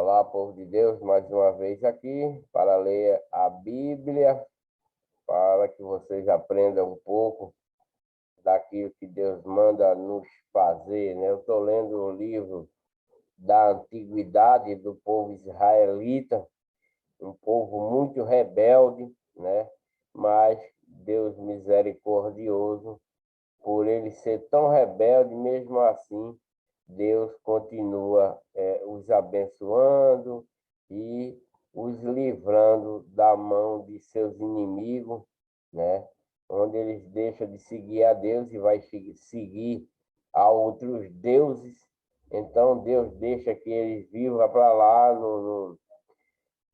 Olá, povo de Deus, mais uma vez aqui para ler a Bíblia, para que vocês aprendam um pouco daquilo que Deus manda nos fazer, né? Eu estou lendo o livro da antiguidade do povo israelita, um povo muito rebelde, né? Mas Deus misericordioso, por ele ser tão rebelde, mesmo assim, Deus continua os abençoando e os livrando da mão de seus inimigos, né? Onde eles deixam de seguir a Deus e vai seguir a outros deuses. Então Deus deixa que eles vivam para lá,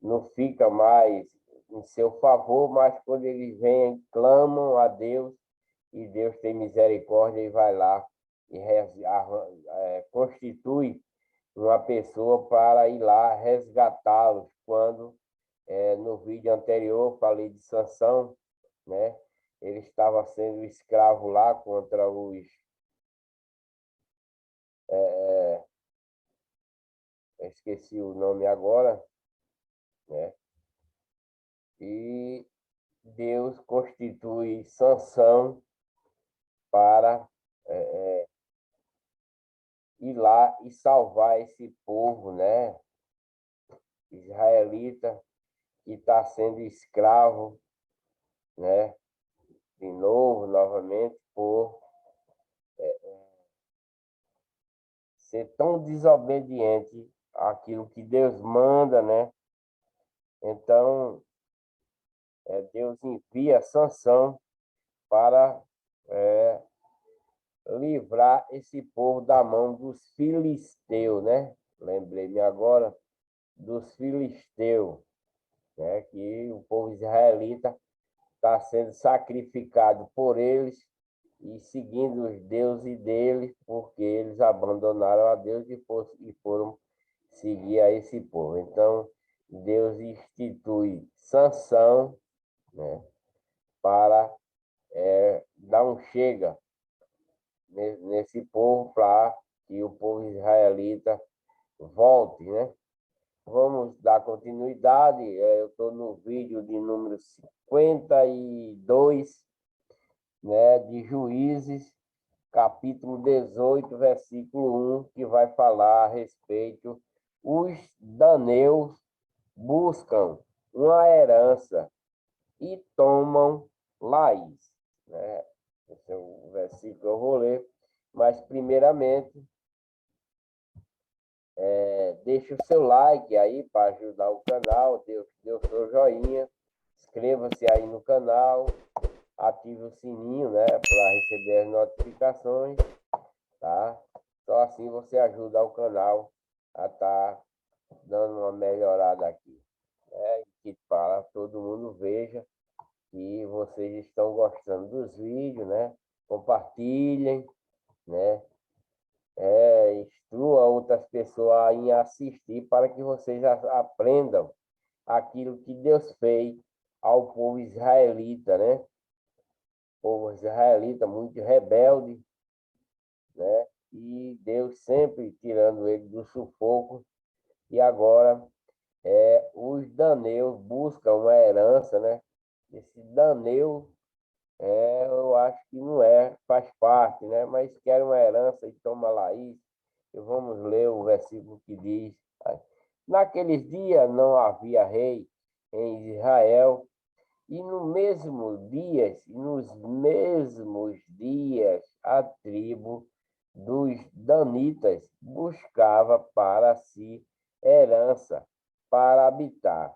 não fica mais em seu favor, mas quando eles vêm, clamam a Deus, e Deus tem misericórdia e vai lá e constitui uma pessoa para ir lá resgatá-los. Quando, no vídeo anterior, falei de Sansão, né? Ele estava sendo escravo lá contra os... esqueci o nome agora, né? E Deus constitui Sansão para ir lá e salvar esse povo, né? Israelita, que está sendo escravo, né? De novo, novamente, por ser tão desobediente àquilo que Deus manda, né? Então, Deus envia Sansão para livrar esse povo da mão dos filisteus, né? Lembrei-me agora dos filisteus, né? Que o povo israelita está sendo sacrificado por eles e seguindo os deuses deles, porque eles abandonaram a Deus e foram seguir a esse povo. Então, Deus institui Sansão, né, para dar um chega nesse povo, para que o povo israelita volte, né? Vamos dar continuidade. Eu estou no vídeo de número 52, né, de Juízes, capítulo 18, versículo 1, que vai falar a respeito: os daneus buscam uma herança e tomam Laís, né? Esse é o versículo que eu vou ler, mas primeiramente deixe o seu like aí para ajudar o canal, dê o seu joinha, inscreva-se aí no canal, ative o sininho, né, para receber as notificações, tá? Só assim você ajuda o canal a estar dando uma melhorada aqui, né? Que para todo mundo veja que vocês estão gostando dos vídeos, né? Compartilhem, né? Instrua outras pessoas em assistir para que vocês aprendam aquilo que Deus fez ao povo israelita, né? O povo israelita muito rebelde, né? E Deus sempre tirando ele do sufoco. E agora os daneus buscam uma herança, né? Esse daneu, eu acho que não faz parte, né? Mas quer uma herança e toma Laís. E vamos ler o versículo que diz: naqueles dias não havia rei em Israel, e nos mesmos dias, a tribo dos danitas buscava para si herança para habitar,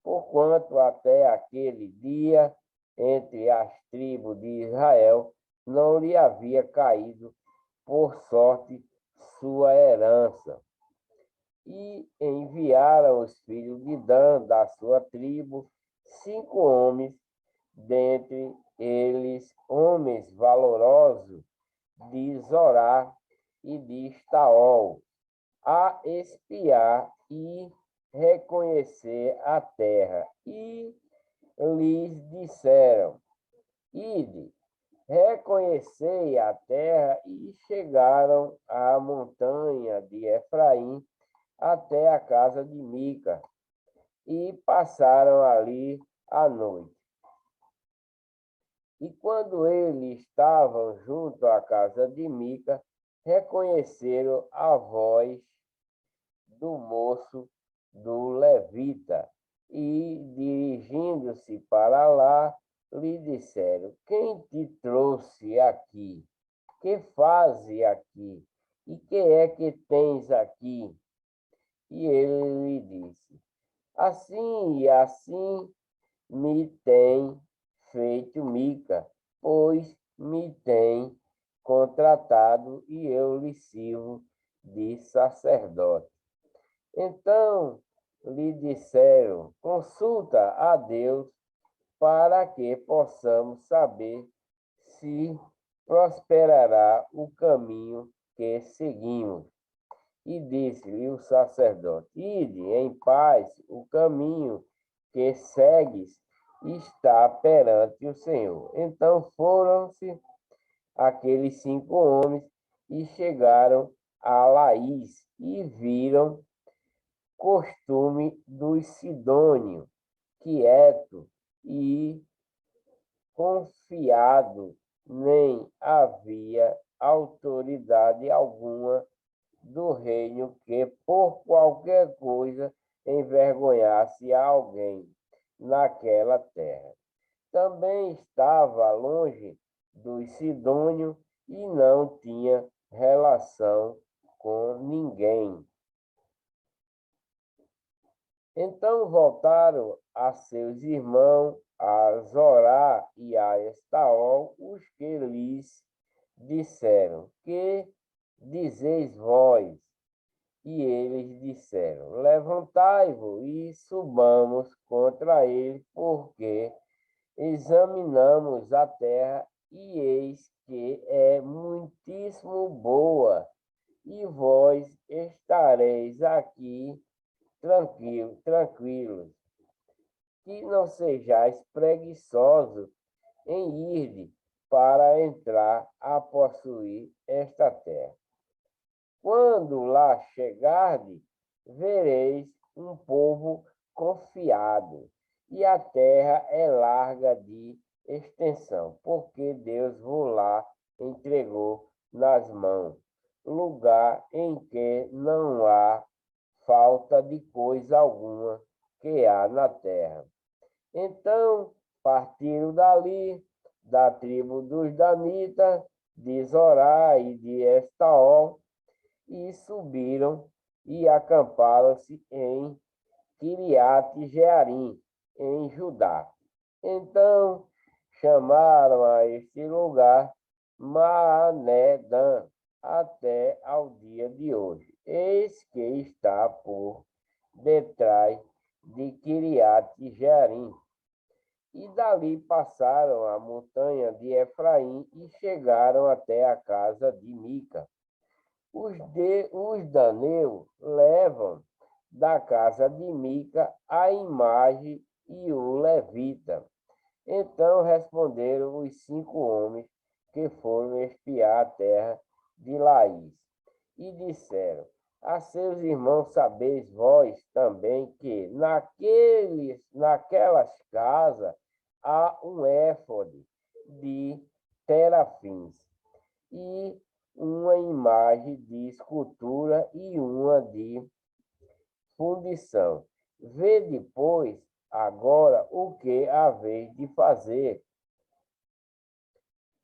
porquanto até aquele dia, entre as tribos de Israel, não lhe havia caído por sorte sua herança. E enviaram os filhos de Dan, da sua tribo, 5 homens, dentre eles homens valorosos de Zorá e de Estaol, a espiar e reconhecer a terra. E lhes disseram: ide, reconhecei a terra. E chegaram à montanha de Efraim, até a casa de Mica e passaram ali a noite. E quando eles estavam junto à casa de Mica, reconheceram a voz do moço do levita e, dirigindo-se para lá, lhe disseram: Quem te trouxe aqui? Que fazes aqui? E que é que tens aqui? E ele lhe disse: Assim e assim me tem feito Mica, pois me tem contratado e eu lhe sirvo de sacerdote. Então lhe disseram: Consulta a Deus para que possamos saber se prosperará o caminho que seguimos. E disse-lhe o sacerdote: Ide em paz, o caminho que segues está perante o Senhor. Então foram-se aqueles 5 homens e chegaram a Laís e viram costume dos sidônios, quieto e confiado, nem havia autoridade alguma do reino que, por qualquer coisa, envergonhasse a alguém naquela terra. Também estava longe dos sidônios e não tinha relação com ninguém. Então voltaram a seus irmãos, a Zorá e a Estaol, os que lhes disseram: Que dizeis vós? E eles disseram: Levantai-vos e subamos contra ele, porque examinamos a terra e eis que é muitíssimo boa, e vós estareis aqui tranquilos, que não sejais preguiçosos em ir para entrar a possuir esta terra. Quando lá chegardes, vereis um povo confiado, e a terra é larga de extensão, porque Deus vos lá entregou nas mãos, lugar em que não há falta de coisa alguma que há na terra. Então partiram dali, da tribo dos Danitas, de Zorá e de Estaol, e subiram e acamparam-se em Kiriat-Jearim, em Judá. Então chamaram a este lugar Maanedã, até ao dia de hoje. Eis que está por detrás de Kiriat-Jearim. E dali passaram a montanha de Efraim e chegaram até a casa de Mica. Os daneus levam da casa de Mica a imagem e o levita. Então responderam os 5 homens que foram espiar a terra de Laís e disseram a seus irmãos: Sabeis vós também que naquelas casas há um éfode de terafins e uma imagem de escultura e uma de fundição. Vede, pois, agora o que haveis de fazer.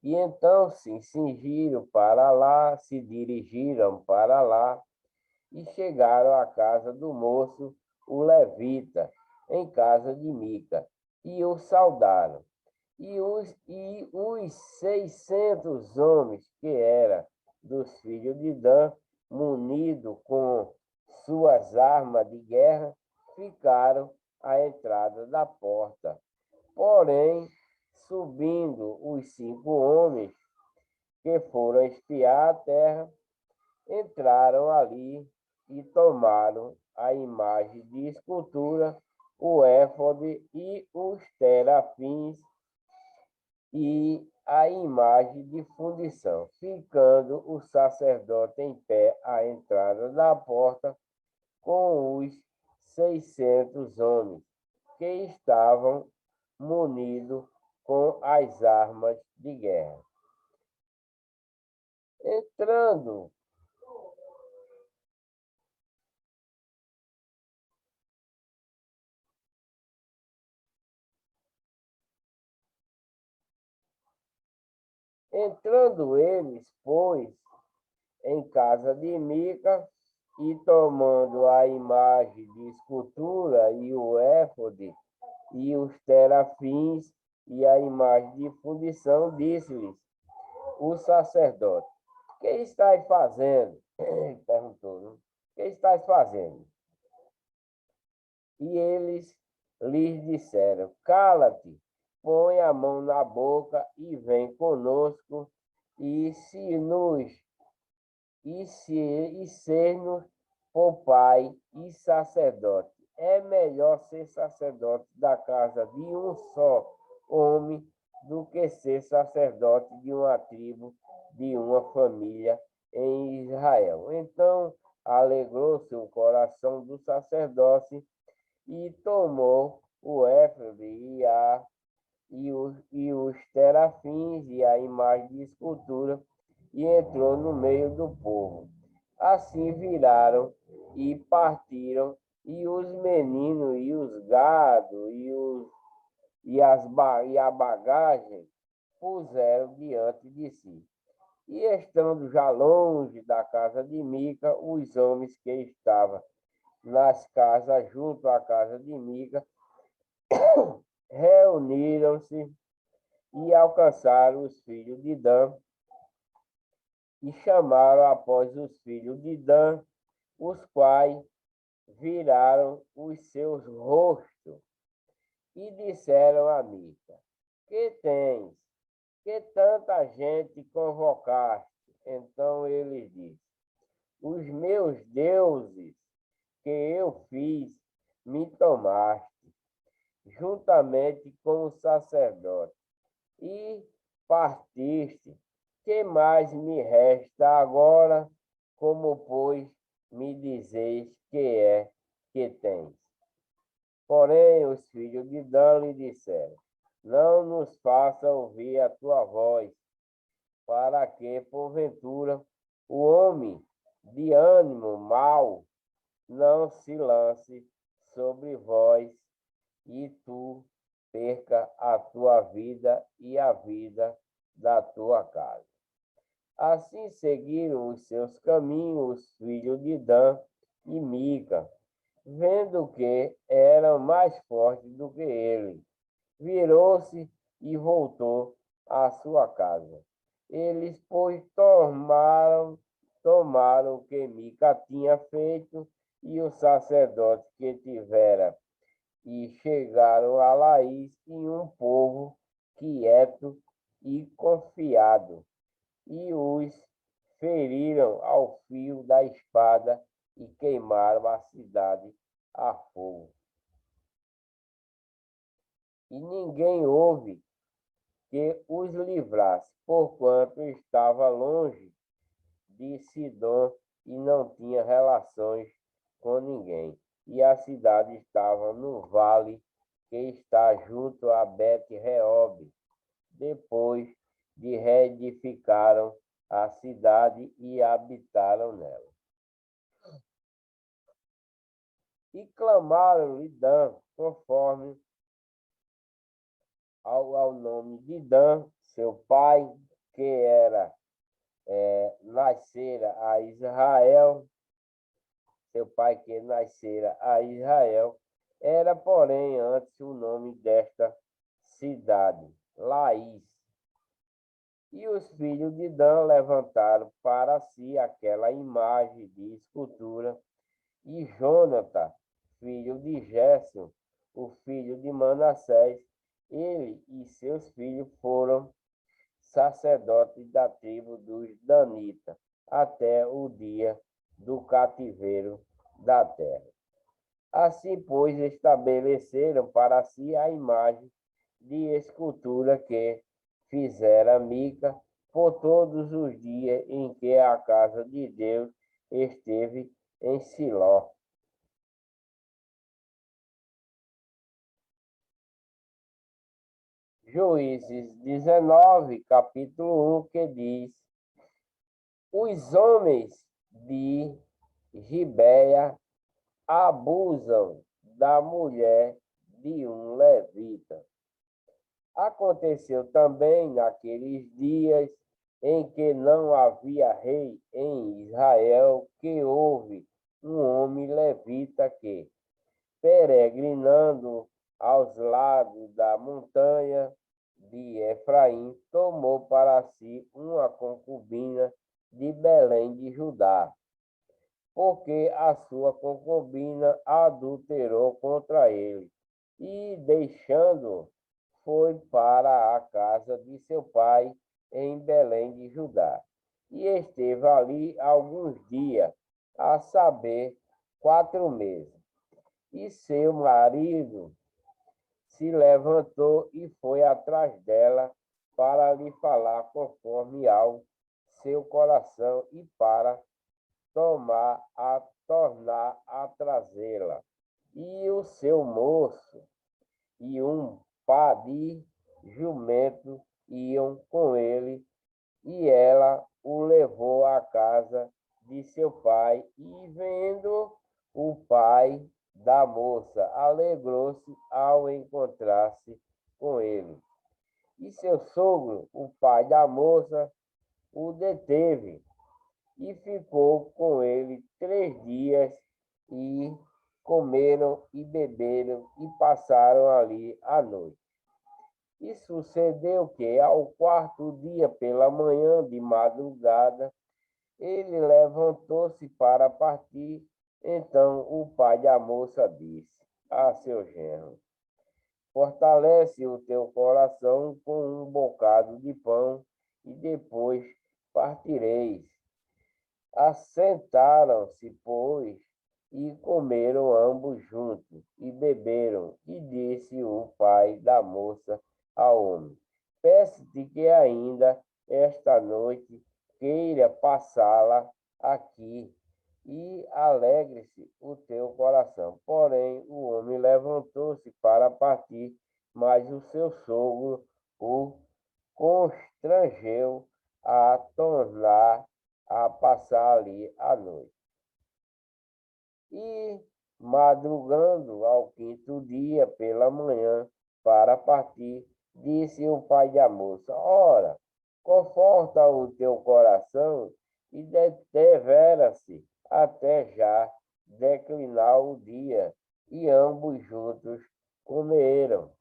E então se cingiram para lá, se dirigiram para lá e chegaram à casa do moço, o levita, em casa de Mica, e o saudaram. E os 600 homens que eram dos filhos de Dan, munidos com suas armas de guerra, ficaram à entrada da porta. Porém, subindo os 5 homens que foram espiar a terra, entraram ali e tomaram a imagem de escultura, o éfode e os terafins e a imagem de fundição, ficando o sacerdote em pé à entrada da porta, com os 600 homens que estavam munidos com as armas de guerra. Entrando eles, pois, em casa de Mica, e tomando a imagem de escultura e o éfode e os terafins e a imagem de fundição, disse-lhes o sacerdote: que estáis fazendo? Ele perguntou, né? Que estáis fazendo? E eles lhes disseram: cala-te, põe a mão na boca e vem conosco, e se nos e ser-nos por pai e sacerdote. É melhor ser sacerdote da casa de um só homem do que ser sacerdote de uma tribo, de uma família em Israel. Então alegrou-se o coração do sacerdote e tomou o éfode e os terafins e a imagem de escultura e entrou no meio do povo. Assim viraram e partiram, e os meninos e os gado e a bagagem puseram diante de si. E estando já longe da casa de Mica, os homens que estavam nas casas junto à casa de Mica reuniram-se e alcançaram os filhos de Dan e chamaram após os filhos de Dan, os quais viraram os seus rostos e disseram a Mica: que tens? Que tanta gente convocaste? Então ele disse: os meus deuses que eu fiz me tomaste, juntamente com o sacerdote, e partiste. Que mais me resta agora? Como, pois, me dizeis que tens? Porém, os filhos de Dan lhe disseram: não nos faça ouvir a tua voz, para que, porventura, o homem de ânimo mau não se lance sobre vós e tu perca a tua vida e a vida da tua casa. Assim seguiram os seus caminhos os filhos de Dan e Mica, vendo que eram mais fortes do que ele. Virou-se e voltou à sua casa. Eles, pois, tomaram o que Mica tinha feito e o sacerdote que tivera, e chegaram a Laís em um povo quieto e confiado, e os feriram ao fio da espada e queimaram a cidade a fogo. E ninguém houve que os livrasse, porquanto estava longe de Sidom e não tinha relações com ninguém. E a cidade estava no vale que está junto a Bet-Reob. Depois de reedificaram a cidade e habitaram nela. E clamaram-lhe Dan, conforme ao nome de Dan, seu pai, que nascera a Israel, seu pai que nascera a Israel, era, porém, antes o nome desta cidade, Laís. E os filhos de Dan levantaram para si aquela imagem de escultura, e Jonatã, filho de Gerson, o filho de Manassés, ele e seus filhos foram sacerdotes da tribo dos Danitas, até o dia do cativeiro da terra. Assim, pois, estabeleceram para si a imagem de escultura que fizera Mica por todos os dias em que a casa de Deus esteve em Siló. Juízes 19, capítulo 1, que diz: os homens de Gibeia abusam da mulher de um levita. Aconteceu também naqueles dias em que não havia rei em Israel, que houve um homem levita que, peregrinando aos lados da montanha de Efraim, tomou para si uma concubina de Belém de Judá, porque a sua concubina adulterou contra ele, e deixando, foi para a casa de seu pai em Belém de Judá. E esteve ali alguns dias, a saber, 4 meses. E seu marido se levantou e foi atrás dela para lhe falar conforme ao seu coração e para tornar a trazê-la. E o seu moço e um par de jumento iam com ele, e ela o levou à casa de seu pai, e vendo o pai da moça, alegrou-se ao encontrar-se com ele. E seu sogro, o pai da moça, o deteve e ficou com ele 3 dias, e comeram e beberam e passaram ali a noite. E sucedeu que, ao 4º dia pela manhã, de madrugada, ele levantou-se para partir. Então o pai da moça disse a seu genro: fortalece o teu coração com um bocado de pão, e depois partireis. Assentaram-se, pois, e comeram ambos juntos, e beberam. E disse o pai da moça ao homem: peço-te que ainda esta noite queira passá-la aqui, e alegre-se o teu coração. Porém, o homem levantou-se para partir, mas o seu sogro o constrangeu a tornar a passar ali a noite. E, madrugando ao 5º dia pela manhã para partir, disse o pai da moça: ora, conforta o teu coração e devera-se até já declinar o dia. E ambos juntos comeram.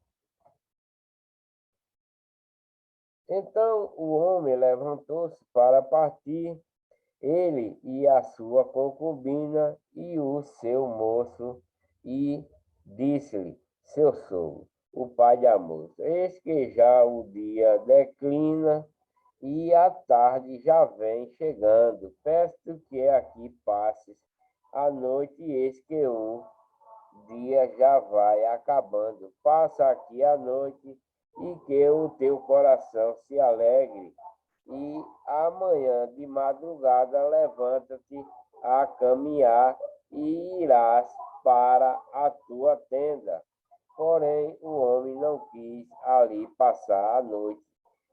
Então o homem levantou-se para partir, ele e a sua concubina e o seu moço, e disse-lhe seu sogro, o pai da moça: eis que já o dia declina e a tarde já vem chegando. Peço que aqui passes a noite, e eis que o dia já vai acabando. Passa aqui a noite, e que o teu coração se alegre, e amanhã de madrugada levanta-te a caminhar e irás para a tua tenda. Porém, o homem não quis ali passar a noite,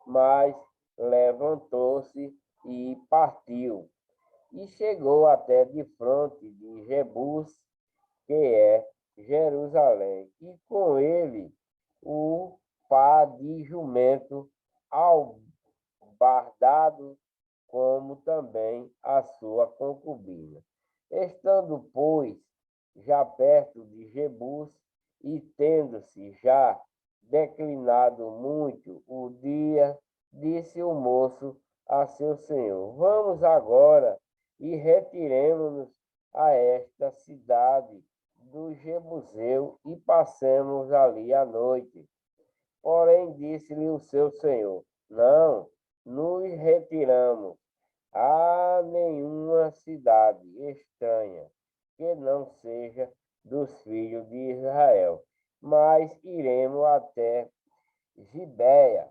mas levantou-se e partiu. E chegou até de fronte de Jebus, que é Jerusalém, e com ele o par de jumento albardado, como também a sua concubina. Estando, pois, já perto de Jebus, e tendo-se já declinado muito o dia, disse o moço a seu senhor: vamos agora e retiremo-nos a esta cidade do Jebuseu, e passemos ali a noite. Porém, disse-lhe o seu senhor: não nos retiramos a nenhuma cidade estranha que não seja dos filhos de Israel, mas iremos até Gibeá,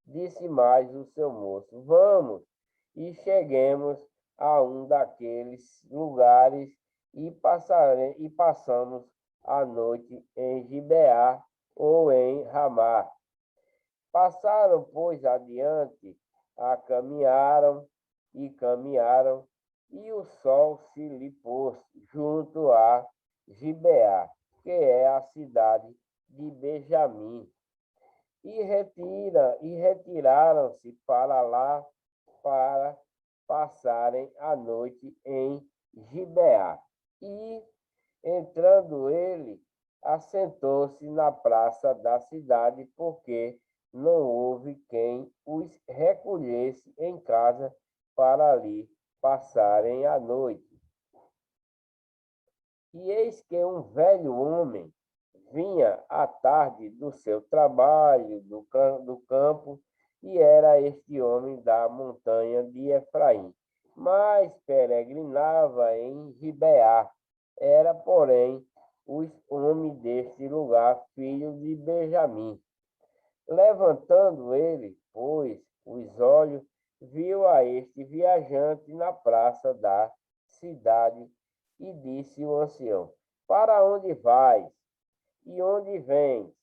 Disse mais o seu moço: vamos e cheguemos a um daqueles lugares, e passamos a noite em Gibeá ou em Ramá. Passaram, pois, adiante, caminharam, e o sol se lhe pôs junto a Gibeá, que é a cidade de Benjamim. E retiraram-se para lá para passarem a noite em Gibeá. E, entrando ele, assentou-se na praça da cidade, porque não houve quem os recolhesse em casa para ali passarem a noite. E eis que um velho homem vinha à tarde do seu trabalho do campo, e era este homem da montanha de Efraim, mas peregrinava em Gibeá. Era, porém, os homens deste lugar, filho de Benjamim. Levantando ele, pois, os olhos, viu a este viajante na praça da cidade, e disse o ancião: Para onde vais? E onde vens?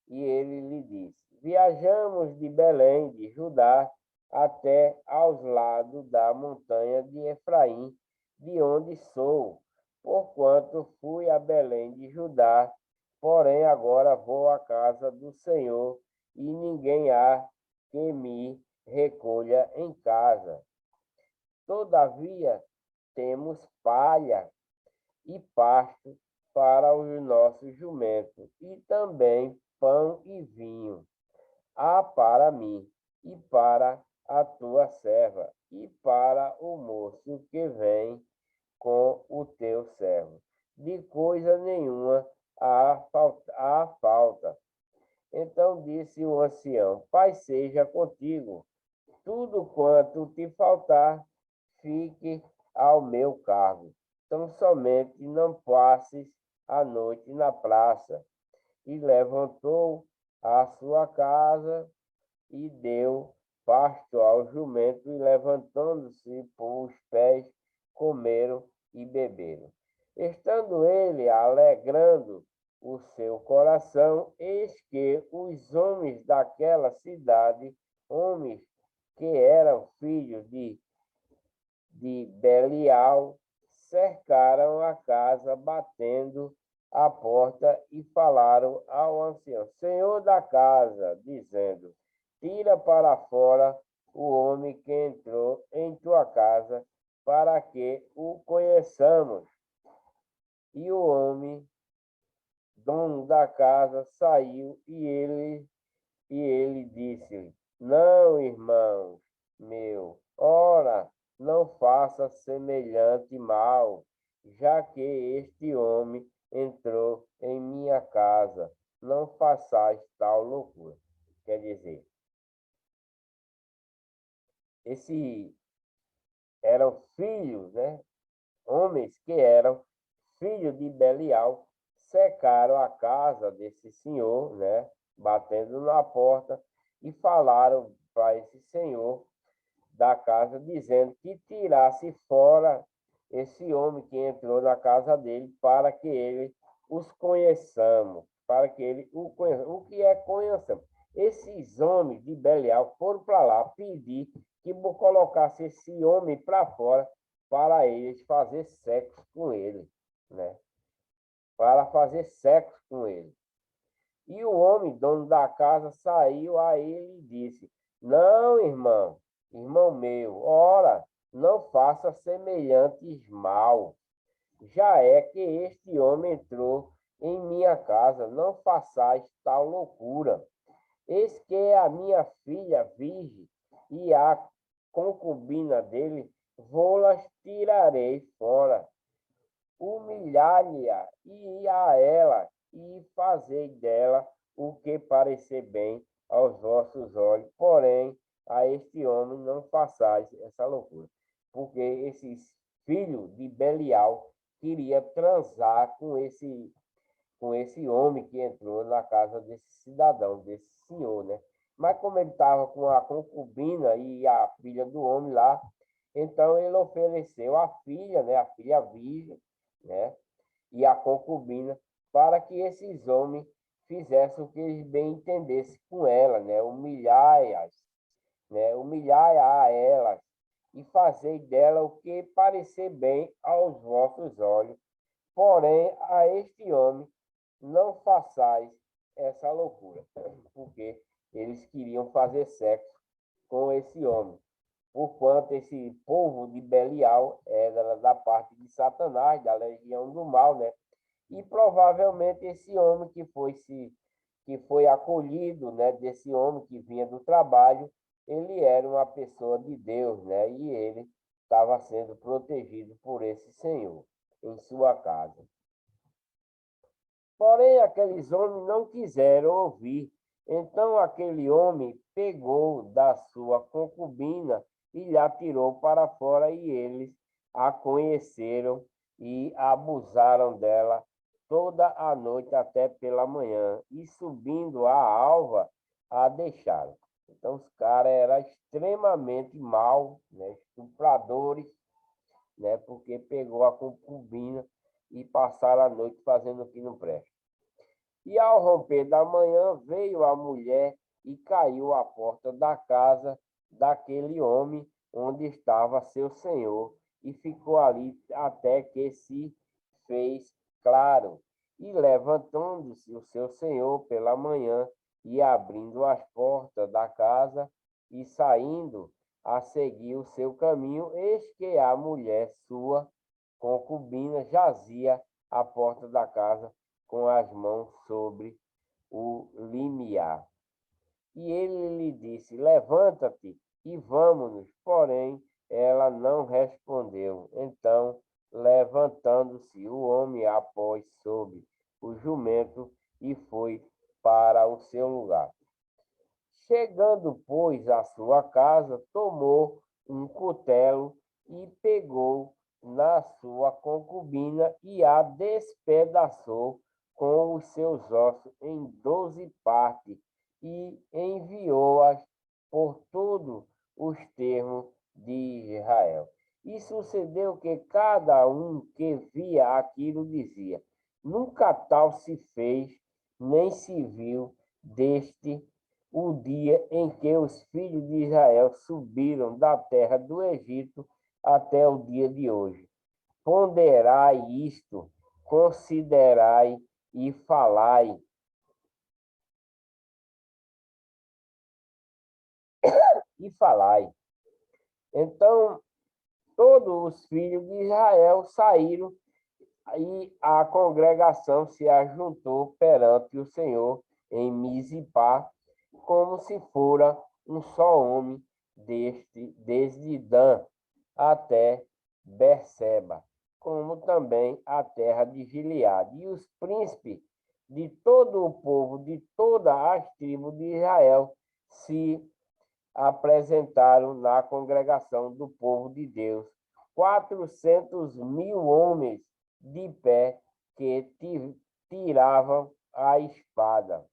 E ele lhe disse: Viajamos de Belém, de Judá, até aos lados da montanha de Efraim, de onde sou, porquanto fui a Belém de Judá, porém agora vou à casa do Senhor, e ninguém há que me recolha em casa. Todavia, temos palha e pasto para os nossos jumentos, e também pão e vinho. Há para mim, e para a tua serva, e para o moço que vem com o teu servo. De coisa nenhuma há falta. Então disse o ancião: Pai seja contigo, tudo quanto te faltar, fique ao meu cargo. Tão somente não passes a noite na praça. E levantou a sua casa e deu pasto ao jumento, e levantando-se por os pés, comeram e beberam. Estando ele alegrando o seu coração, eis que os homens daquela cidade, homens que eram filhos de Belial, cercaram a casa, batendo a porta, e falaram ao ancião, senhor da casa, dizendo: Tira para fora o homem que entrou em tua casa, para que o conheçamos. E o homem, dono da casa, saiu, e ele disse-lhe: Não, irmão meu, ora, não faça semelhante mal, já que este homem entrou em minha casa. Não façais tal loucura. Quer dizer, esses eram filhos, né? Homens que eram filhos de Belial, cercaram a casa desse senhor, né? Batendo na porta, e falaram para esse senhor da casa, dizendo que tirasse fora esse homem que entrou na casa dele, para que ele os conheçamos, para que ele o conheça. O que é conheçamos? Esses homens de Belial foram para lá pedir que colocasse esse homem para fora, para eles fazer sexo com ele, né? Para fazer sexo com ele. E o homem, dono da casa, saiu a ele e disse: Não, irmão meu, ora, não faça semelhantes mal. Já é que este homem entrou em minha casa, não façais tal loucura. Eis que a minha filha virgem e a concubina dele, vou-las tirarei fora, humilhar-lhe-a e a ela, e fazei dela o que parecer bem aos vossos olhos. Porém, a este homem não façais essa loucura, porque esses filhos de Belial queria transar com esse homem que entrou na casa desse cidadão, desse senhor, né? Mas como ele estava com a concubina e a filha do homem lá, então ele ofereceu a filha, né? A filha virgem, né? E a concubina, para que esses homens fizessem o que eles bem entendessem com ela, né? Humilhai-as, né? Humilhai a elas e fazei dela o que parecer bem aos vossos olhos. Porém, a este homem não façais essa loucura, porque eles queriam fazer sexo com esse homem, porquanto esse povo de Belial era da parte de Satanás, da legião do mal, né? E provavelmente esse homem que foi acolhido, né, desse homem que vinha do trabalho, ele era uma pessoa de Deus, né? E ele estava sendo protegido por esse Senhor em sua casa. Porém, aqueles homens não quiseram ouvir. Então aquele homem pegou da sua concubina e lhe atirou para fora, e eles a conheceram e abusaram dela toda a noite até pela manhã, e subindo a alva, a deixaram. Então os caras eram extremamente mal, né? Estupradores, né? Porque pegou a concubina e passaram a noite fazendo o que não presta. E ao romper da manhã veio a mulher e caiu à porta da casa daquele homem onde estava seu senhor, e ficou ali até que se fez claro. E levantando-se o seu senhor pela manhã e abrindo as portas da casa e saindo a seguir o seu caminho, eis que a mulher sua concubina jazia à porta da casa com as mãos sobre o limiar. E ele lhe disse: levanta-te e vamos-nos. Porém, ela não respondeu. Então, levantando-se o homem após sobre o jumento e foi para o seu lugar. Chegando, pois, à sua casa, tomou um cutelo e pegou na sua concubina e a despedaçou com os seus ossos em 12 partes e enviou-as por todos os termos de Israel. E sucedeu que cada um que via aquilo dizia: nunca tal se fez, nem se viu desde o dia em que os filhos de Israel subiram da terra do Egito até o dia de hoje. Ponderai isto, considerai e falai. E falai. Então, todos os filhos de Israel saíram e a congregação se ajuntou perante o Senhor em Mizipá, como se fora um só homem, desde Dan até Berseba, como também a terra de Gileade. E os príncipes de todo o povo, de todas as tribos de Israel, se apresentaram na congregação do povo de Deus, 400.000 homens de pé que tiravam a espada,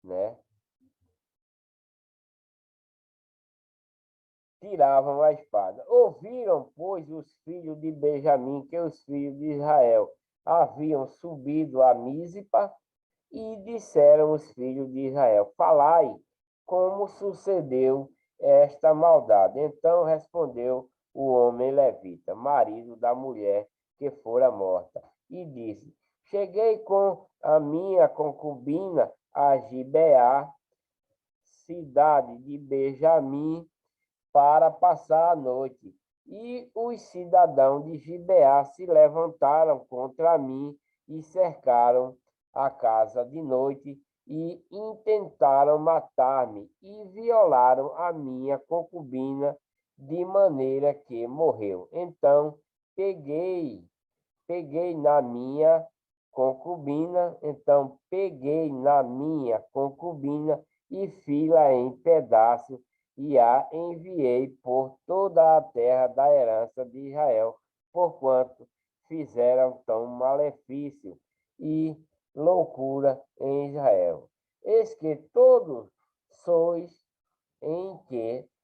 né? Tiravam a espada. Ouviram, pois, os filhos de Benjamim que os filhos de Israel haviam subido a Mísipa, e disseram os filhos de Israel: falai, como sucedeu esta maldade. Então respondeu o homem levita, marido da mulher que fora morta, e disse: cheguei com a minha concubina a Gibeá, cidade de Benjamim, para passar a noite. E os cidadãos de Gibeá se levantaram contra mim e cercaram a casa de noite e intentaram matar-me e violaram a minha concubina de maneira que morreu. Então peguei na minha concubina e fiz-la em pedaços e a enviei por toda a terra da herança de Israel, porquanto fizeram tão malefício e loucura em Israel. Eis que todos sois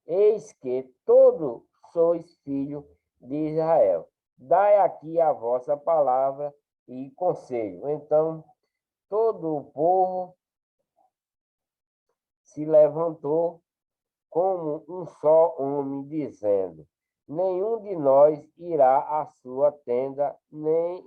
eis que todos sois filhos de Israel. dai aqui a vossa palavra e conselho. Então, todo o povo se levantou como um só homem, dizendo: nenhum de nós irá à sua tenda, nem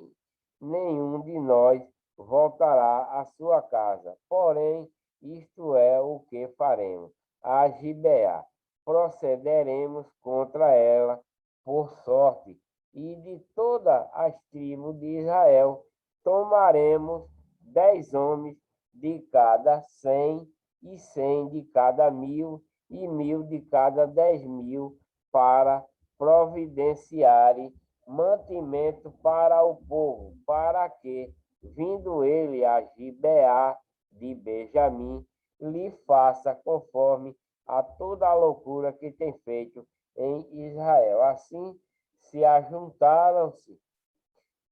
nenhum de nós voltará à sua casa. Porém, isto é o que faremos. A Gibeá procederemos contra ela por sorte, e de todas as tribos de Israel tomaremos 10 homens de cada 100, e 100 de cada 1.000, e 1.000 de cada 10.000, para providenciarem mantimento para o povo, para que, vindo ele a Gibeá de Benjamim, lhe faça conforme a toda a loucura que tem feito em Israel. Assim se ajuntaram-se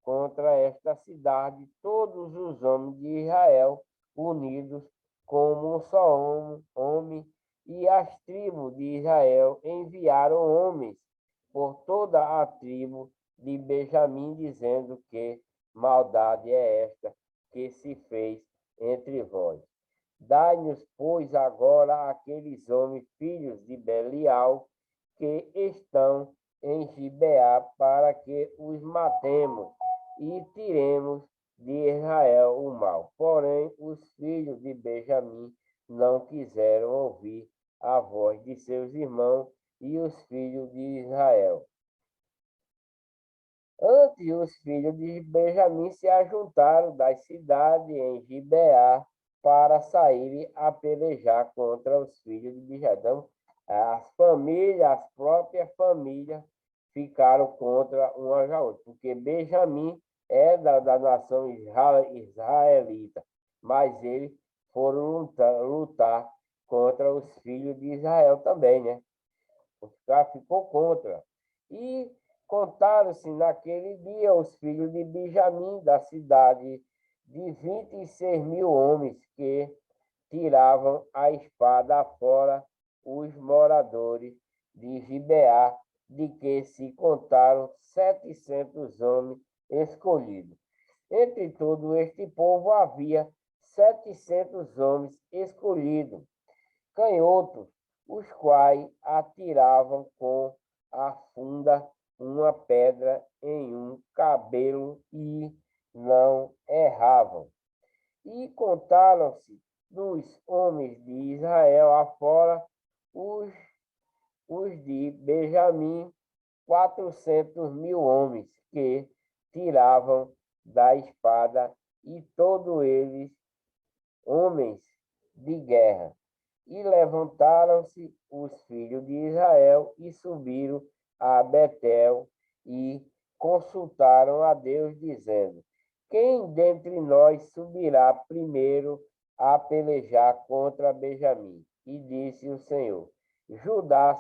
contra esta cidade todos os homens de Israel, unidos como um só homem, e as tribos de Israel enviaram homens por toda a tribo de Benjamim, dizendo: que maldade é esta que se fez entre vós? Dai-nos, pois, agora aqueles homens, filhos de Belial, que estão em Gibeá, para que os matemos e tiremos de Israel o mal. Porém, os filhos de Benjamim não quiseram ouvir a voz de seus irmãos e os filhos de Israel. Antes, os filhos de Benjamim se ajuntaram das cidades em Gibeá para saírem a pelejar contra os filhos de Benjamim. Então, as famílias, as próprias famílias, ficaram contra uma da outra, porque Benjamim é da nação israelita, mas eles foram lutar contra os filhos de Israel também, né? Ficou contra. E contaram-se naquele dia os filhos de Benjamim, da cidade, de 26.000 homens, que tiravam a espada fora os moradores de Gibeá, de que se contaram 700 homens escolhidos. Entre todo este povo havia 700 homens escolhidos, canhotos, os quais atiravam com a funda uma pedra em um cabelo e não erravam. E contaram-se dos homens de Israel afora os de Benjamim, 400.000 homens, que tiravam da espada, e todos eles homens de guerra. E levantaram-se os filhos de Israel e subiram a Betel e consultaram a Deus, dizendo: quem dentre nós subirá primeiro a pelejar contra Benjamim? E disse o Senhor: Judá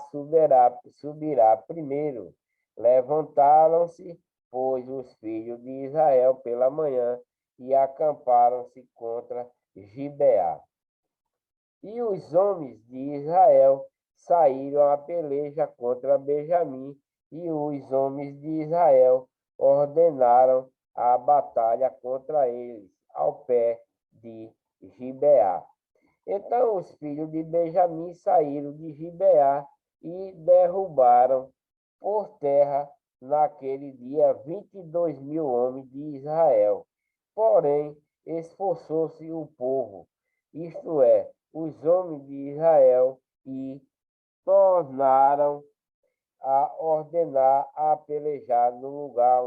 subirá primeiro. Levantaram-se, pois, os filhos de Israel pela manhã e acamparam-se contra Gibeá. E os homens de Israel saíram a peleja contra Benjamim, e os homens de Israel ordenaram a batalha contra eles, ao pé de Gibeá. Então os filhos de Benjamim saíram de Gibeá e derrubaram por terra naquele dia 22.000 homens de Israel. Porém, esforçou-se o povo, isto é, os homens de Israel, e tornaram a ordenar a pelejar no lugar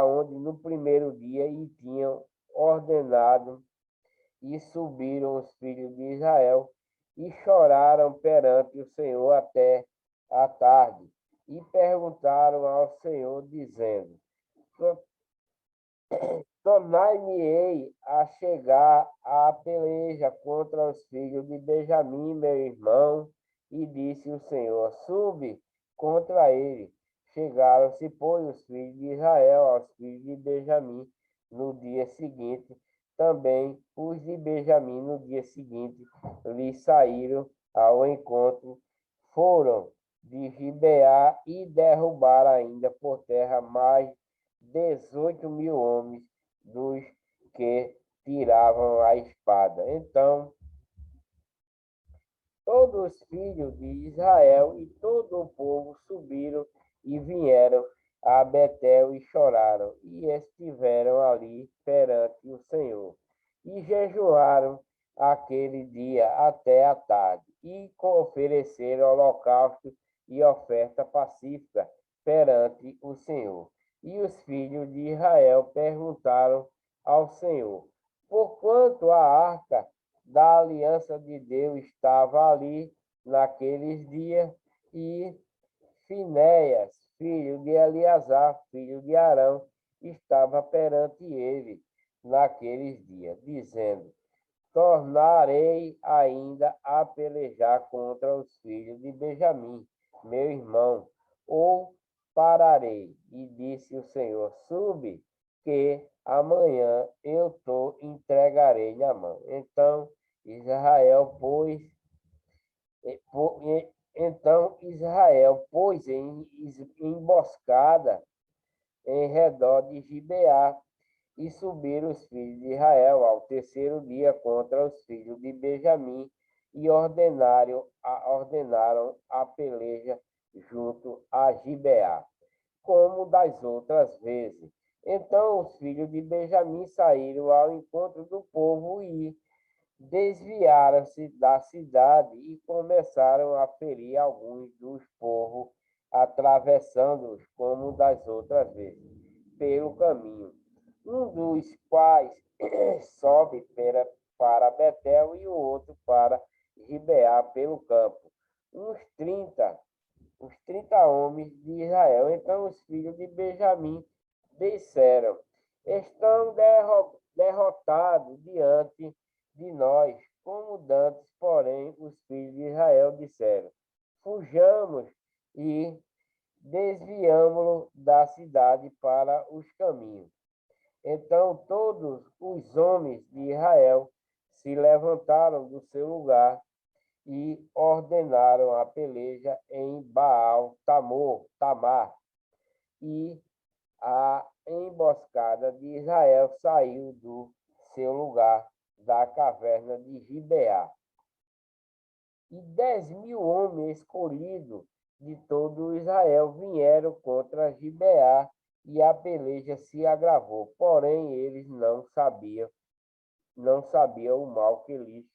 onde no primeiro dia e tinham ordenado. E subiram os filhos de Israel e choraram perante o Senhor até a tarde, e perguntaram ao Senhor, dizendo: tornai-me-ei a chegar à peleja contra os filhos de Benjamim, meu irmão. E disse o Senhor: sube contra ele. Chegaram-se, pois, os filhos de Israel aos filhos de Benjamim no dia seguinte. Também os de Benjamim no dia seguinte lhe saíram ao encontro. Foram de Gibeá e derrubaram ainda por terra mais 18.000 homens dos que tiravam a espada. Então, todos os filhos de Israel e todo o povo subiram e vieram a Betel e choraram, e estiveram ali perante o Senhor. E jejuaram aquele dia até a tarde, e ofereceram holocausto e oferta pacífica perante o Senhor. E os filhos de Israel perguntaram ao Senhor: porquanto a arca da aliança de Deus estava ali naqueles dias, e Finéias, filho de Eleazar, filho de Arão, estava perante ele naqueles dias, dizendo: tornarei ainda a pelejar contra os filhos de Benjamim, meu irmão, ou pararei? E disse o Senhor: sube, que amanhã eu te entregarei na mão. Então Israel pôs em emboscada em redor de Gibeá, e subiram os filhos de Israel ao terceiro dia contra os filhos de Benjamim, e ordenaram a peleja junto a Gibeá, como das outras vezes. Então os filhos de Benjamim saíram ao encontro do povo e desviaram-se da cidade e começaram a ferir alguns dos povos, atravessando-os como das outras vezes, pelo caminho. Um dos quais sobe para Betel e o outro para Gibeá pelo campo. Uns 30 homens de Israel. Então os filhos de Benjamim disseram: estão derrotados diante de nós, como dantes, porém os filhos de Israel disseram: fujamos e desviamo-lo da cidade para os caminhos. Então todos os homens de Israel se levantaram do seu lugar e ordenaram a peleja em Tamar, e a emboscada de Israel saiu do seu lugar da caverna de Gibeá. E 10.000 homens escolhidos de todo Israel vieram contra Gibeá, e a peleja se agravou. Porém, eles não sabiam o mal que lhes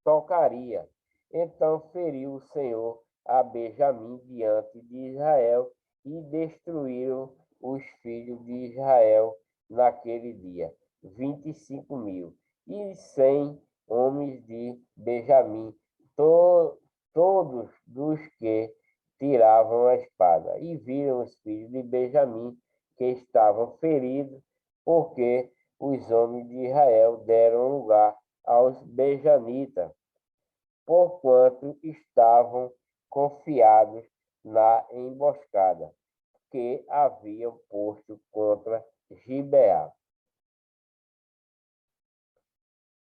tocaria. Então feriu o Senhor a Benjamim diante de Israel, e destruíram os filhos de Israel naquele dia, 25.000, e 100 homens de Benjamim, todos dos que tiravam a espada. E viram os filhos de Benjamim que estavam feridos, porque os homens de Israel deram lugar aos benjamitas, porquanto estavam confiados na emboscada que haviam posto contra Gibeá.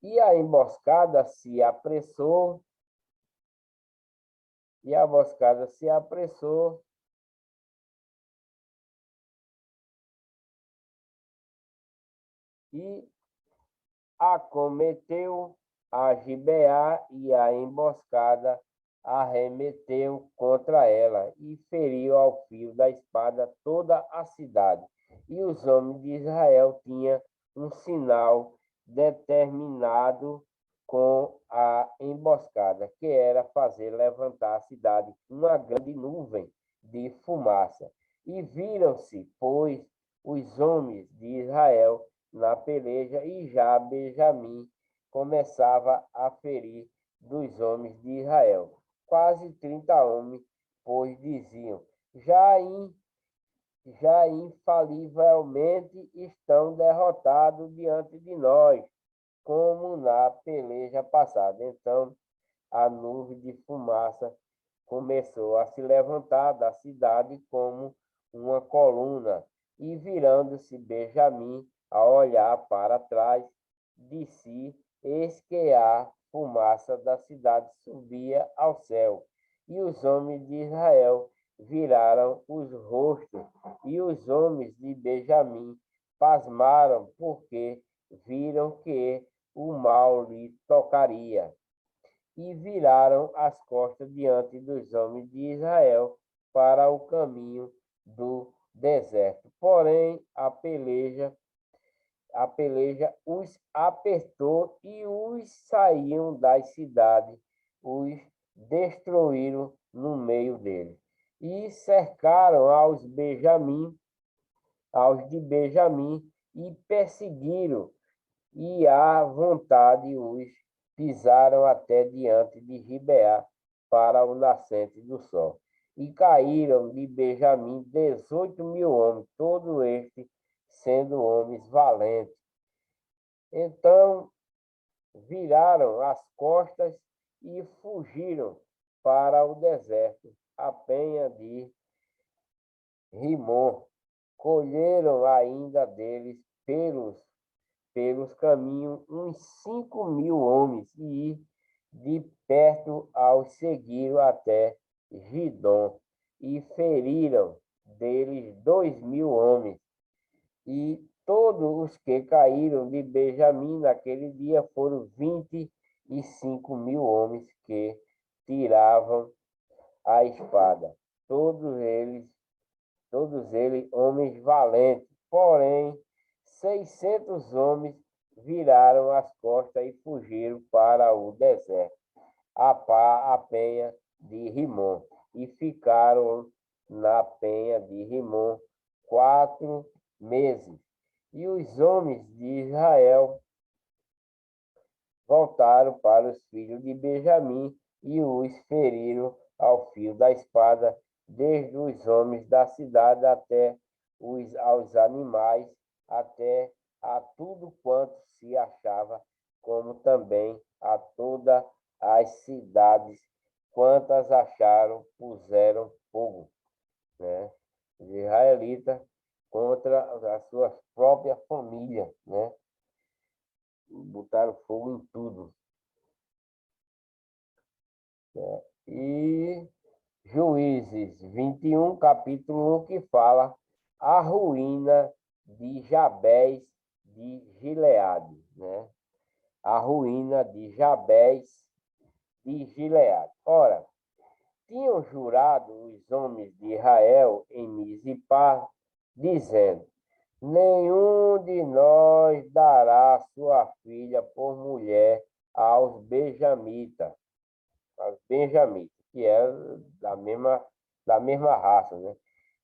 E a emboscada se apressou, e acometeu a Gibeá, e a emboscada arremeteu contra ela e feriu ao fio da espada toda a cidade. E os homens de Israel tinham um sinal determinado com a emboscada, que era fazer levantar a cidade uma grande nuvem de fumaça. E viram-se, pois, os homens de Israel na peleja, e já Benjamim começava a ferir dos homens de Israel. Quase 30 homens, pois diziam: já infalivelmente estão derrotados diante de nós, como na peleja passada. Então a nuvem de fumaça começou a se levantar da cidade como uma coluna, e virando-se Benjamim a olhar para trás de si, eis que a fumaça da cidade subia ao céu, E os homens de Israel viraram os rostos, e os homens de Benjamim pasmaram, porque viram que o mal lhe tocaria. E viraram as costas diante dos homens de Israel para o caminho do deserto. Porém, a peleja os apertou e os saíam das cidades, os destruíram no meio deles. E cercaram aos de Benjamim, e perseguiram, e à vontade os pisaram até diante de Gibeá, para o nascente do sol. E caíram de Benjamim 18.000 homens, todos estes sendo homens valentes. Então viraram as costas e fugiram para o deserto, a penha de Rimon. Colheram ainda deles pelos caminhos uns 5.000 homens, e de perto aos seguiram até Gidom, e feriram deles 2.000 homens. E todos os que caíram de Benjamim naquele dia foram 25.000 homens que tiravam a espada. Todos eles homens valentes. Porém, 600 homens viraram as costas e fugiram para o deserto, a penha de Rimon, e ficaram na penha de Rimon 4 meses. E os homens de Israel voltaram para os filhos de Benjamim e os feriram ao fio da espada, desde os homens da cidade até aos animais, até a tudo quanto se achava, como também a todas as cidades, quantas acharam, puseram fogo, né? Os israelitas contra a sua própria família, né? Botaram fogo em tudo, né? E Juízes 21, capítulo 1, que fala a ruína de Jabés de Gileade, né? A ruína de Jabés de Gileade. Ora, tinham jurado os homens de Israel em Mizipá, dizendo: nenhum de nós dará sua filha por mulher aos benjamitas, que eram da mesma raça, né?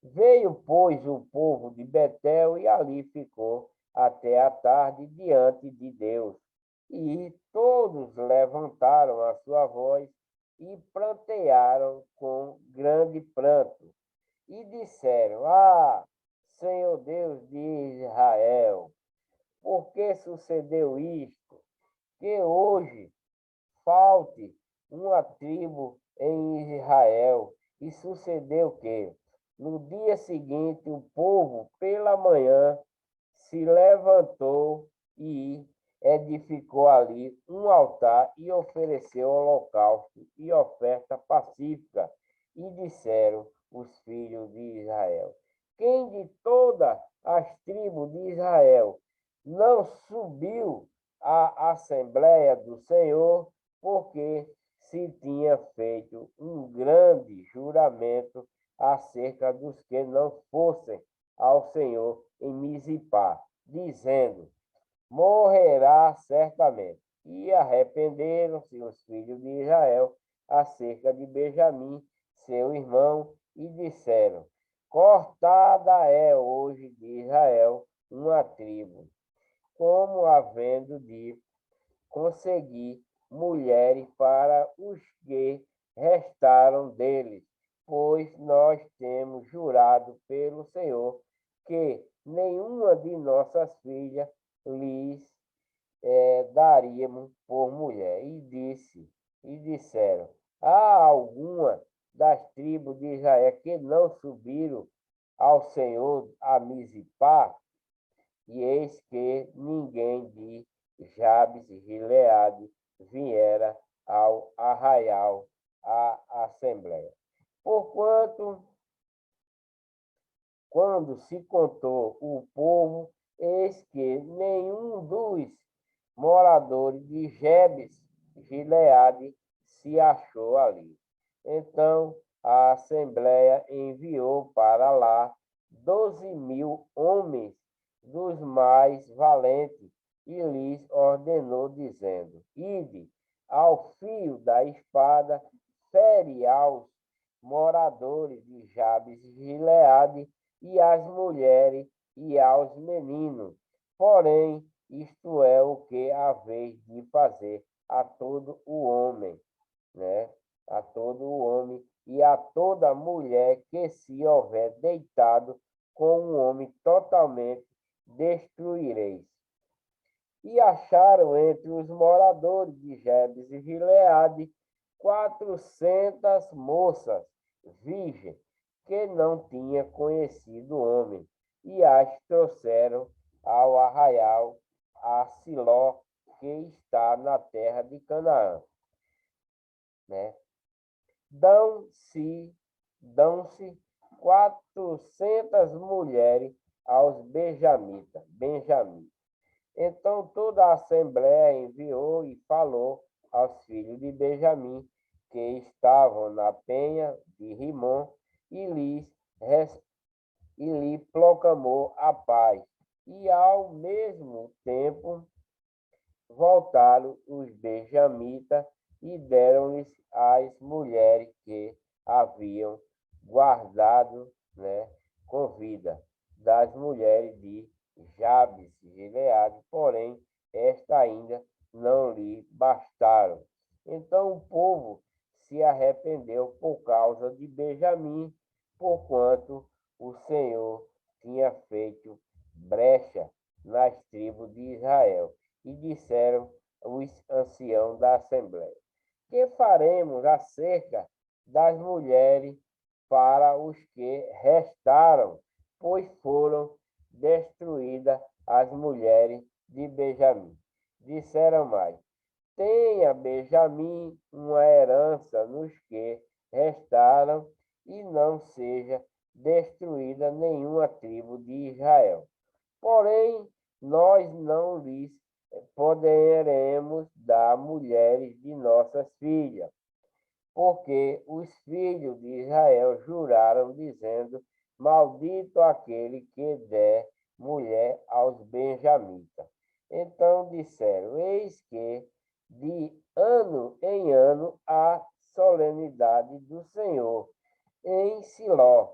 Veio, pois, o povo de Betel e ali ficou até a tarde diante de Deus. E todos levantaram a sua voz e prantearam com grande pranto. E disseram: ah, Senhor Deus de Israel, por que sucedeu isto? Que hoje falte uma tribo em Israel. E sucedeu que, no dia seguinte, o povo, pela manhã, se levantou e edificou ali um altar e ofereceu holocausto e oferta pacífica. E disseram os filhos de Israel: quem de todas as tribos de Israel não subiu à Assembleia do Senhor, porque se tinha feito um grande juramento acerca dos que não fossem ao Senhor em Mizipá, dizendo: morrerá certamente. E arrependeram-se os filhos de Israel acerca de Benjamim, seu irmão, e disseram: cortada é hoje de Israel uma tribo, como havendo de conseguir mulheres para os que restaram deles, pois nós temos jurado pelo Senhor que nenhuma de nossas filhas lhes daríamos por mulher. E disseram: há alguma das tribos de Israel que não subiram ao Senhor a Mizipá? E eis que ninguém de Jabes e Gileade viera ao arraial a assembleia. Porquanto, quando se contou o povo, eis que nenhum dos moradores de Jebes, Gileade, se achou ali. Então a assembleia enviou para lá 12.000 homens dos mais valentes e lhes ordenou, dizendo: Ide ao fio da espada, fere aos moradores de Jabes e Gileade e às mulheres e aos meninos. Porém, isto é o que haveis de fazer a todo o homem, né? A todo o homem e a toda mulher que se houver deitado com um homem totalmente destruireis. E acharam entre os moradores de Jebes e Gileade 400 moças virgens que não tinham conhecido homem, e as trouxeram ao arraial a Siló, que está na terra de Canaã, né? Dão-se 400 mulheres aos benjamitas. Então toda a assembleia enviou e falou aos filhos de Benjamim, que estavam na penha de Rimon, e lhe proclamou a paz. E ao mesmo tempo voltaram os benjamitas e deram-lhes as mulheres que haviam guardado, né, com vida, das mulheres de Jabes e Gileade, porém, esta ainda não lhe bastaram. Então o povo se arrependeu por causa de Benjamim, porquanto o Senhor tinha feito brecha nas tribos de Israel. E disseram os anciãos da Assembleia: Que faremos acerca das mulheres para os que restaram, pois foram destruídas as mulheres de Benjamim? Disseram mais: Tenha Benjamim uma herança nos que restaram, e não seja destruída nenhuma tribo de Israel. Porém, nós não lhes poderemos dar mulheres de nossas filhas, porque os filhos de Israel juraram, dizendo: Maldito aquele que der mulher aos benjamitas. Então disseram: Eis que de ano em ano a solenidade do Senhor em Siló,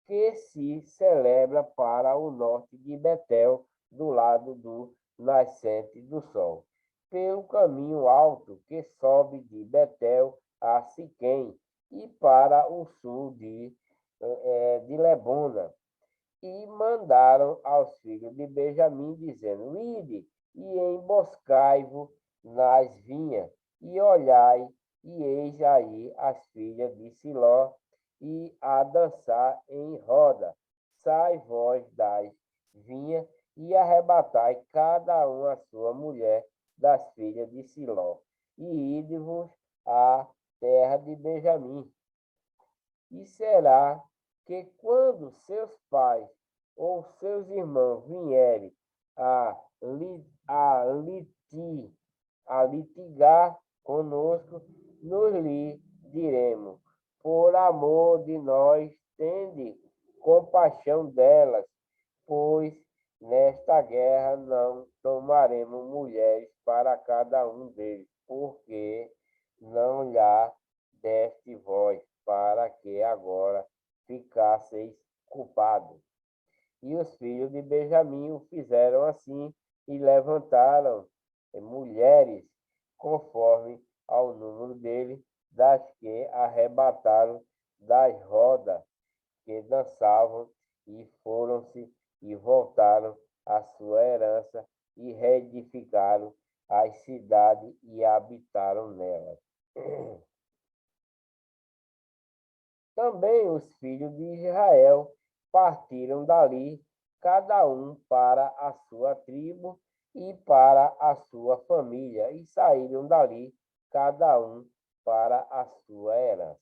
que se celebra para o norte de Betel, do lado do nascente do sol, pelo caminho alto que sobe de Betel a Siquém, e para o sul de Lebona. E mandaram aos filhos de Benjamim, dizendo: Ide e emboscai-vos nas vinhas, e olhai, e eis aí as filhas de Siló, e a dançar em roda. Sai vós das vinhas, e arrebatai cada um a sua mulher das filhas de Siló, e ide-vos à terra de Benjamim. E será que quando seus pais ou seus irmãos vierem a, a litigar conosco, nos lhe diremos: por amor de nós, tende compaixão delas, pois nesta guerra não tomaremos mulheres para cada um deles, porque não lhe deste voz, para que agora ficasseis culpados. E os filhos de Benjamim o fizeram assim, e levantaram mulheres conforme ao número dele, das que arrebataram das rodas que dançavam, e foram-se e voltaram à sua herança, e reedificaram as cidades e habitaram nelas. Também os filhos de Israel partiram dali, cada um para a sua tribo e para a sua família, e saíram dali, cada um para a sua herança.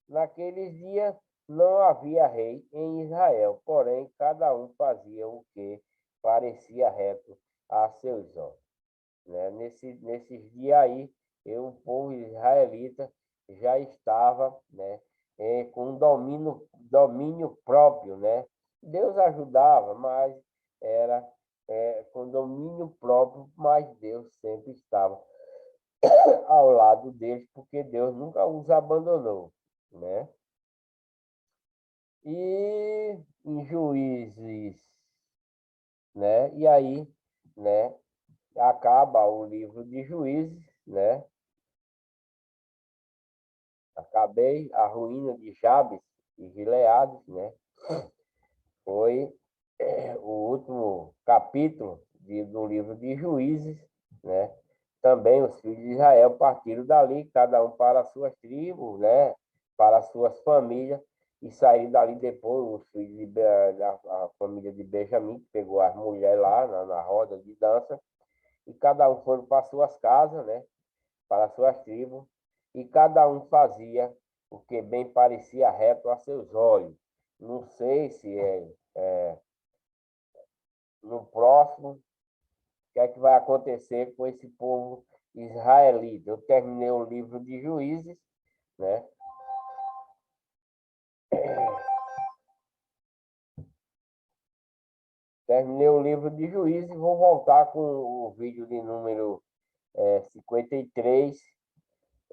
Naqueles dias não havia rei em Israel, porém cada um fazia o que parecia reto a seus olhos. Né? Nesses dias aí, o povo israelita já estava, né, com domínio próprio. Né? Deus ajudava, mas era com domínio próprio, mas Deus sempre estava ao lado deles, porque Deus nunca os abandonou. Né? E em Juízes, né? E aí, né, acaba o livro de Juízes, né? Acabei a ruína de Jabes e Gileade, né? Foi o último capítulo do livro de Juízes, né? Também os filhos de Israel partiram dali, cada um para as suas tribos, né? Para as suas famílias, e saíram dali depois os filhos a família de Benjamim, que pegou as mulheres lá na roda de dança, e cada um foi para suas casas, né? Para as suas tribos, e cada um fazia o que bem parecia reto a seus olhos. Não sei se no próximo, o que é que vai acontecer com esse povo israelita. Eu terminei o livro de Juízes, né? Terminei o livro de Juízes e vou voltar com o vídeo de número 53,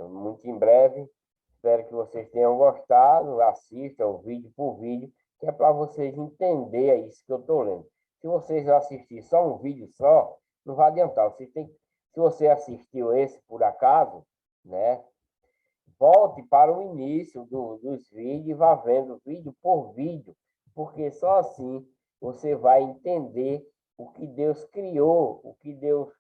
muito em breve. Espero que vocês tenham gostado. Assistam vídeo por vídeo, que é para vocês entenderem isso que eu estou lendo. Se vocês assistirem só um vídeo só, não vai adiantar. Se você assistiu esse por acaso, né, volte para o início dos vídeos e vá vendo vídeo por vídeo, porque só assim você vai entender o que Deus criou, o que Deus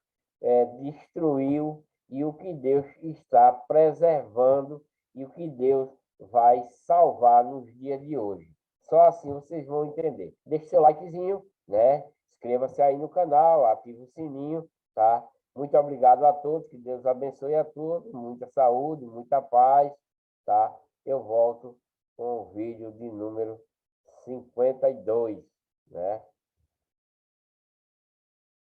destruiu e o que Deus está preservando e o que Deus vai salvar nos dias de hoje. Só assim vocês vão entender. Deixe seu likezinho, né? Inscreva-se aí no canal, ative o sininho, tá? Muito obrigado a todos, que Deus abençoe a todos, muita saúde, muita paz, tá? Eu volto com o vídeo de número 52, né?